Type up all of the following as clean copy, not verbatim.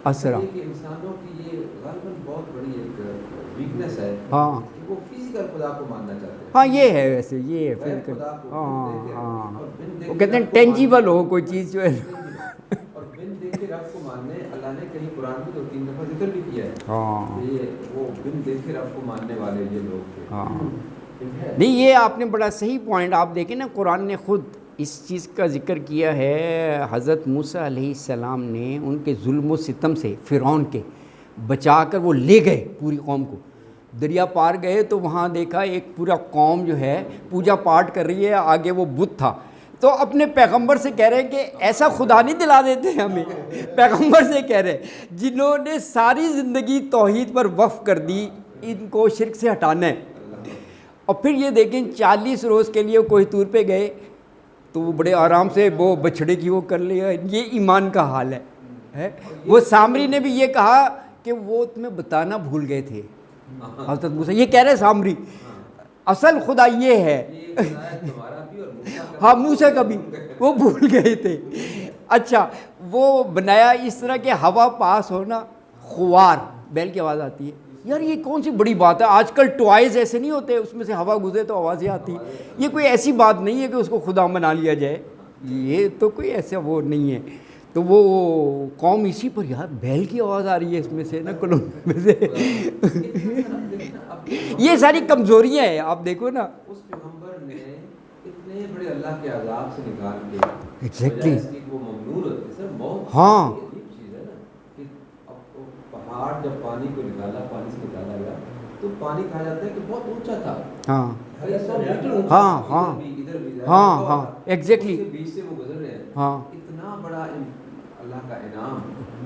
اسرا. کہ انسانوں کی یہ غالباً بہت بڑی ایک ویکنیس ہے ہاں کہ وہ فزیکل خدا کو ماننا چاہتے ہیں. ہاں یہ ہے ویسے یہ ہے غیر پھر خدا کو ہاں بن دیکھے ہاں اور بن وہ دیکھے کہتے ہیں رب کو ٹینجیبل ماننے. ہو کوئی چیز جو ہے. اور بن دیکھے رب کو ماننے اللہ نے کہیں قرآن میں 2-3 دفعہ ذکر بھی کیا ہے ہاں کہ یہ وہ بن دیکھے رب کو ماننے والے یہ لوگ تھے. ہاں ٹھیک ہے. نہیں یہ آپ نے بڑا صحیح پوائنٹ آپ دیکھیں نا قرآن نے خود اس چیز کا ذکر کیا ہے. حضرت موسیٰ علیہ السلام نے ان کے ظلم و ستم سے فرعون کے بچا کر وہ لے گئے پوری قوم کو. دریا پار گئے تو وہاں دیکھا ایک پورا قوم جو ہے پوجا پاٹ کر رہی ہے, آگے وہ بت تھا. تو اپنے پیغمبر سے کہہ رہے ہیں کہ ایسا خدا نہیں دلا دیتے ہمیں. پیغمبر سے کہہ رہے ہیں جنہوں نے ساری زندگی توحید پر وقف کر دی ان کو شرک سے ہٹانا ہے. اور پھر یہ دیکھیں 40 روز کے لیے کوہ طور پہ گئے تو وہ بڑے آرام سے وہ بچھڑے کی وہ کر لیا. یہ ایمان کا حال ہے. وہ سامری نے بھی یہ کہا کہ وہ تمہیں بتانا بھول گئے تھے حضرت موسیٰ. یہ کہہ رہے سامری اصل خدا یہ ہے. ہاں موسیٰ کا بھی وہ بھول گئے تھے. اچھا وہ بنایا اس طرح کہ ہوا پاس ہونا, خوار بیل کی آواز آتی ہے. یار یہ کون سی بڑی بات ہے, آج کل ٹوائز ایسے نہیں ہوتے اس میں سے ہوا گزرے تو آوازیں آتی. یہ کوئی ایسی بات نہیں ہے کہ اس کو خدا بنا لیا جائے, یہ تو کوئی ایسا وہ نہیں ہے. تو وہ قوم اسی پر یار بیل کی آواز آ رہی ہے اس میں سے نا کلوں میں سے. یہ ساری کمزوریاں ہیں آپ دیکھو نا. اس پیغمبر نے اتنے بڑے اللہ کے عذاب سے نکال کے ایگزیکٹلی وہ ممنون ہوتے سر موت ہاں عجیب چیز ہے نا کہ اب پہاڑ جب پانی کو نکالا, پانی سے نکالا گیا تو پانی کہا جاتا ہے کہ بہت اونچا تھا. ہاں 100 میٹر اونچا, ہاں ہاں ادھر بھی ہاں ہاں ایگزیکٹلی بیچ سے وہ گزر رہے ہیں. ہاں اتنا بڑا اللہ کا انعام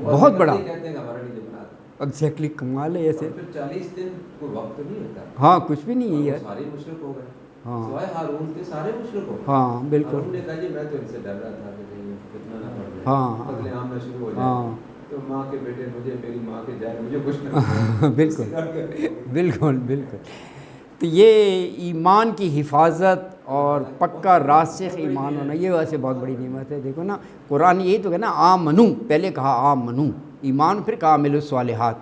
بہت بڑا کہتے ہیں کہ ہمارا نہیں بنا. ایگزیکٹلی کمال ہے ایسے. پھر 40 دن کوئی وقت نہیں ہوتا. ہاں کچھ بھی نہیں ہے یار. سارے مشرک ہو گئے ہاں سوائے ہارون کے, سارے مشرک ہو گئے. ہاں بالکل. ہارون نے کہا جی میں تو ان سے ڈر رہا تھا کہ کہیں فتنہ نہ پڑ جائے, ہاں قتل عام نہ شروع ہو جائے. ہاں تو ماں کے بیٹے مجھے, میری ماں کے جائے مجھے کچھ نہ بالکل بالکل بالکل. تو یہ ایمان کی حفاظت اور پکا راسخ ایمان ہونا یہ ویسے بہت بڑی نعمت ہے. دیکھو نا قرآن یہی تو ہے نا, آمنو پہلے کہا آمنو ایمان, پھر کہا عاملوا الصالحات,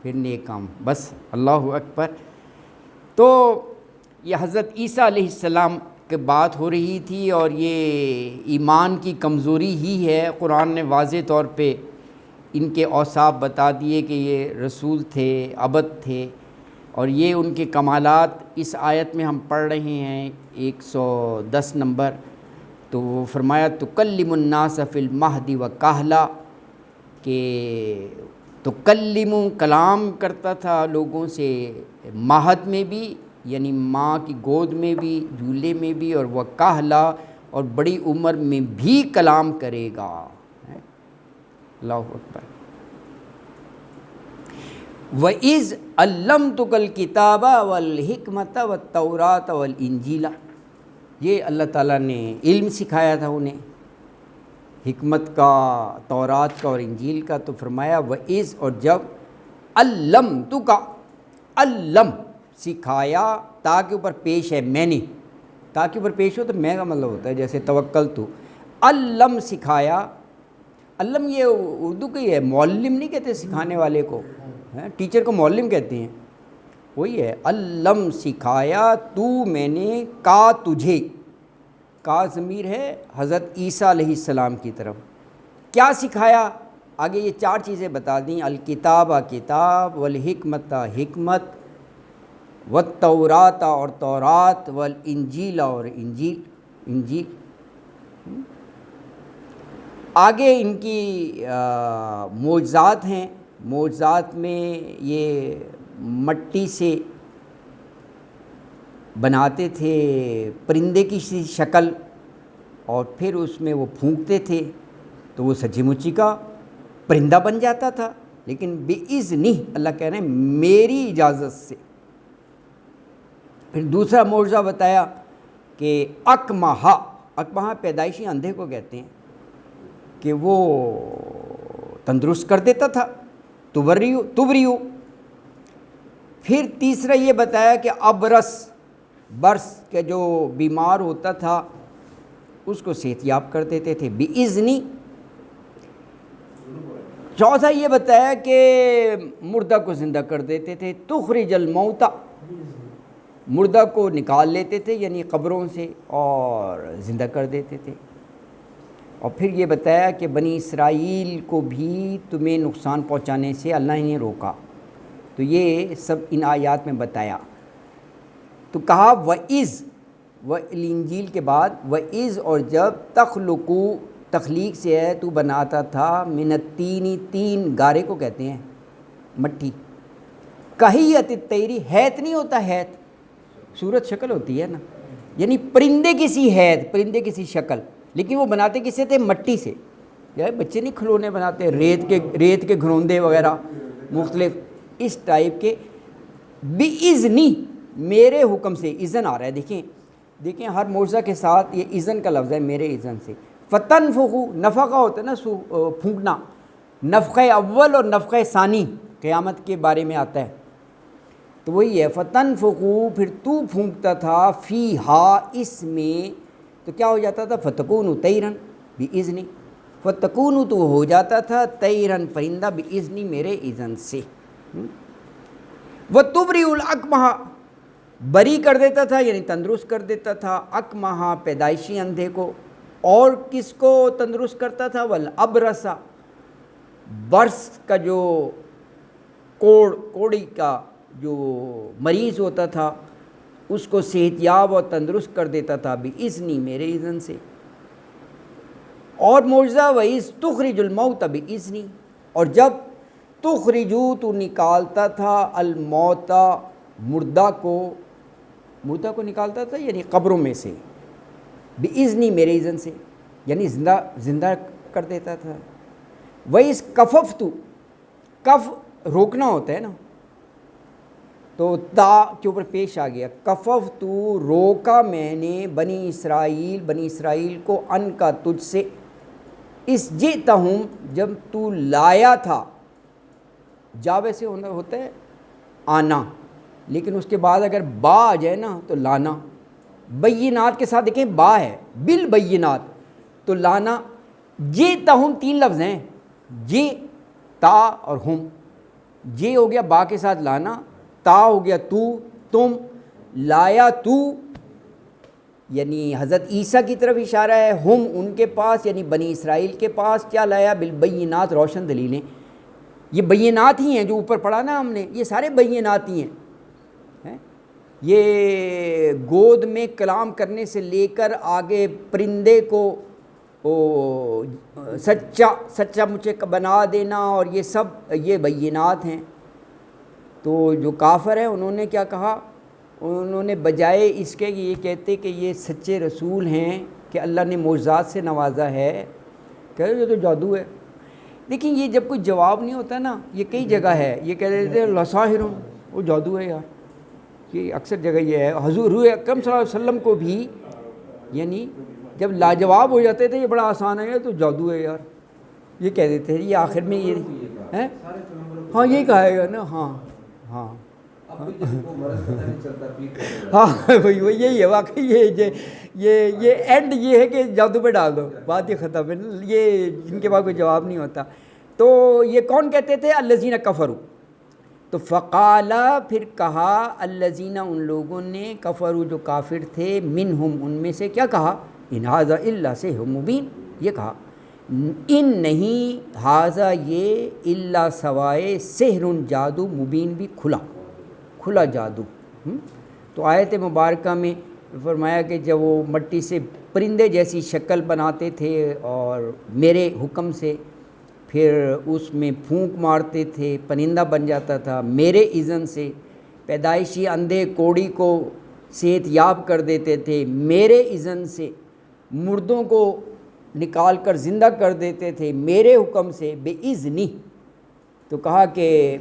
پھر نیک کام. بس اللہ اکبر. تو یہ حضرت عیسیٰ علیہ السلام کی بات ہو رہی تھی اور یہ ایمان کی کمزوری ہی ہے. قرآن نے واضح طور پہ ان کے اوصاف بتا دیے کہ یہ رسول تھے, عبد تھے, اور یہ ان کے کمالات اس آیت میں ہم پڑھ رہے ہیں 110 نمبر. تو وہ فرمایا تکلم الناس فی المہد وکہلا, کہ تکلم کلام کرتا تھا لوگوں سے مہد میں بھی یعنی ماں کی گود میں بھی, جھولے میں بھی, اور وکہلا اور بڑی عمر میں بھی کلام کرے گا. اللہ اکبر. وَإِذْ عَلَّمْتُكَ الْكِتَابَ وَالْحِكْمَةَ وَالتَّوْرَاةَ وَالْإِنْجِيلَ. یہ اللہ تعالیٰ نے علم سکھایا تھا انہیں, حکمت کا, تورات کا اور انجیل کا. تو فرمایا وَإِذْ, اور جب, عَلَّمْتُكَ, علم سکھایا, تا کے اوپر پیش ہے میں نے, تا کے اوپر پیش ہو تو میں کا مطلب ہوتا ہے جیسے توکل تو. علم سکھایا, علم یہ اردو کا ہی ہے, معلم نہیں کہتے سکھانے والے کو, ٹیچر کو معلم کہتے ہیں, وہی ہے. علم سکھایا تو میں نے, کا تجھے, کا ضمیر ہے حضرت عیسیٰ علیہ السلام کی طرف. کیا سکھایا؟ آگے یہ 4 چیزیں بتا دیں, الکتاب کتاب, والحکمت حکمت, والتورات اور تورات, والانجیل اور انجیل انجیل. آگے ان کی معجزات ہیں. معجزات میں یہ مٹی سے بناتے تھے پرندے کی شکل, اور پھر اس میں وہ پھونکتے تھے تو وہ سچی مچی کا پرندہ بن جاتا تھا, لیکن بِإِذْنِہ, اللہ کہہ رہے ہیں میری اجازت سے. پھر دوسرا معجزہ بتایا کہ اکمہا پیدائشی اندھے کو کہتے ہیں, کہ وہ تندرست کر دیتا تھا, تبریو. پھر تیسرا یہ بتایا کہ برس کے جو بیمار ہوتا تھا اس کو صحت یاب کر دیتے تھے بِإِذْنِ. چوتھا یہ بتایا کہ مردہ کو زندہ کر دیتے تھے، تخرج الموتى، مردہ کو نکال لیتے تھے یعنی قبروں سے اور زندہ کر دیتے تھے۔ اور پھر یہ بتایا کہ بنی اسرائیل کو بھی تمہیں نقصان پہنچانے سے اللہ نے روکا، تو یہ سب ان آیات میں بتایا۔ تو کہا وَإِذْ، انجیل کے بعد وَإِذْ، اور جب تخلقو، تخلیق سے ہے، تو بناتا تھا من التین، تین گارے کو کہتے ہیں مٹی، کہیت الطیری، حیت نہیں ہوتا، حیت صورت شکل ہوتی ہے نا، یعنی پرندے کی سی حیت، پرندے کی سی شکل، لیکن وہ بناتے کس سے تھے؟ مٹی سے۔ یار بچے نہیں کھلونے بناتے، ریت کے گھروندے وغیرہ مختلف اس ٹائپ کے، بِإِذْنِ، میرے حکم سے، اذن آ رہا ہے، دیکھیں ہر معجزہ کے ساتھ یہ اذن کا لفظ ہے، میرے اذن سے۔ فتنفخو، نفخہ ہوتا ہے نا پھونکنا، نفخہ اول اور نفخہ ثانی قیامت کے بارے میں آتا ہے، تو وہی ہے فتنفخو، پھر تو پھونکتا تھا، فیہا، اس میں، تو کیا ہو جاتا تھا؟ فتکون طیرن بِإِذْنِ، فتکون، تو ہو جاتا تھا، طیرن پرندہ، بِإِذْنِ، میرے اذن سے۔ وَتُبْرِئُ الْأَكْمَحَ، بری کر دیتا تھا یعنی تندرست کر دیتا تھا، اکمہا، پیدائشی اندھے کو، اور کس کو تندرست کرتا تھا؟ والابرص، برس کا جو کوڑی کا جو مریض ہوتا تھا اس کو صحت یاب اور تندرست کر دیتا تھا، بِإِذْنِ، میرے اذن سے۔ اور معجزہ وَإِذْ تُخْرِجُ الْمَوْتَ بِإِذْنِ، اور جب تخرجو، تو نکالتا تھا، الموتى، مردہ کو نکالتا تھا یعنی قبروں میں سے، بِإِذْنِ، میرے اذن سے، یعنی زندہ کر دیتا تھا۔ وَإِذْ كَفَفْتُ، کف روکنا ہوتا ہے نا، تو تا کے اوپر پیش آ گیا، کففت، روکا میں نے، بنی اسرائیل کو، ان کا، تجھ سے، اس جئتہم، جب تو لایا تھا، جا ویسے ہوتا ہے آنا، لیکن اس کے بعد اگر با آ جائے نا تو لانا، بینات کے ساتھ دیکھیں با ہے، بالبینات، تو لانا، جئتہم، تین لفظ ہیں، جے، تا اور ہم، جے ہو گیا با کے ساتھ لانا، تا ہو گیا تو، تم، لایا تو یعنی حضرت عیسیٰ کی طرف اشارہ ہے، ہم ان کے پاس یعنی بنی اسرائیل کے پاس، کیا لایا؟ بالبینات، روشن دلیلیں، یہ بینات ہی ہیں جو اوپر پڑھا نا ہم نے، یہ سارے بینات ہی ہیں، یہ گود میں کلام کرنے سے لے کر آگے پرندے کو سچا مجھے بنا دینا، اور یہ سب یہ بینات ہیں۔ تو جو کافر ہیں انہوں نے کیا کہا؟ انہوں نے بجائے اس کے یہ کہتے کہ یہ سچے رسول ہیں کہ اللہ نے معجزات سے نوازا ہے، کہہ رہے یہ تو جادو ہے۔ لیکن یہ جب کوئی جواب نہیں ہوتا نا، یہ کئی جگہ ہے، یہ کہہ رہے تھے لساحر، وہ جادو ہے یار، یہ اکثر جگہ یہ ہے۔ حضور اکرم صلی اللہ علیہ وسلم کو بھی یعنی جب لاجواب ہو جاتے تھے، یہ بڑا آسان ہے، تو جادو ہے یار، یہ کہہ دیتے ہیں، یہ آخر میں یہ ہے، ہاں یہی کہا ہے نا، ہاں وہی یہی ہے واقعی، یہ اینڈ یہ ہے کہ جادو پہ ڈال دو، بات یہ ختم ہے، یہ جن کے پاس کوئی جواب نہیں ہوتا۔ تو یہ کون کہتے تھے؟ الذین کفروا، تو فقال، پھر کہا، الذین، ان لوگوں نے، کفروا، جو کافر تھے، منہم، ان میں سے، کیا کہا؟ ان ھذا الا سحر مبین، یہ کہا ان نہیں، ھذا یہ، الا سوائے، سحر، جادو، مبین، بھی کھلا جادو۔ تو آیت مبارکہ میں فرمایا کہ جب وہ مٹی سے پرندے جیسی شکل بناتے تھے اور میرے حکم سے، پھر اس میں پھونک مارتے تھے، پرندہ بن جاتا تھا میرے اذن سے، پیدائشی اندھے کوڑی کو صحت یاب کر دیتے تھے میرے اذن سے، مردوں کو نکال کر زندہ کر دیتے تھے میرے حکم سے، بِإِذْنِ، تو کہا کہ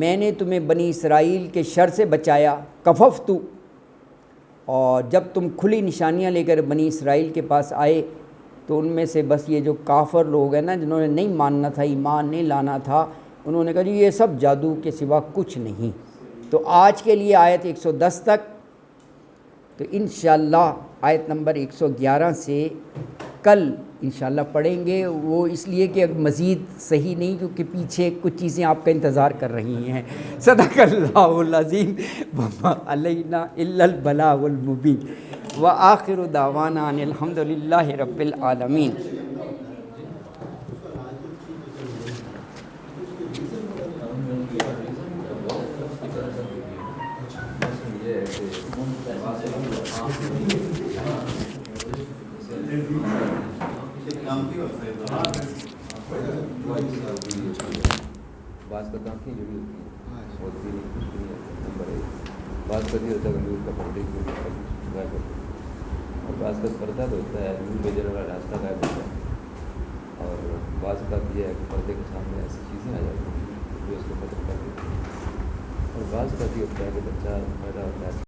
میں نے تمہیں بنی اسرائیل کے شر سے بچایا، کففت، اور جب تم کھلی نشانیاں لے کر بنی اسرائیل کے پاس آئے تو ان میں سے بس یہ جو کافر لوگ ہیں نا، جنہوں نے نہیں ماننا تھا، ایمان نہیں لانا تھا، انہوں نے کہا جی یہ سب جادو کے سوا کچھ نہیں۔ تو آج کے لیے آیت 110 تک، تو انشاءاللہ آیت نمبر 111 سے کل انشاءاللہ پڑھیں گے. وہ اس لیے کہ مزید صحیح نہیں کیونکہ پیچھے کچھ چیزیں آپ کا انتظار کر رہی ہیں. صدق اللہ العظیم وما علینا الا البلاغ المبین وآخر دعوانا ان الحمد للہ رب العالمین. بعض کا آنکھیں جڑی ہوتی ہیں ہوتی نہیں کچھ نہیں نمبر ایک. بعض کا یہ ہوتا ہے کہ نور کا پردے کی غائب ہوتا ہے اور بعض کا پردہ تو ہوتا ہے نور بھیجنے والا راستہ غائب ہوتا ہے اور بعض کا یہ ہے کہ پردے کے سامنے ایسی چیزیں آ جاتی ہیں جو اس کو ختم کر دیتی ہیں اور بعض کا یہ ہوتا ہے کہ بچہ پیدا ہوتا ہے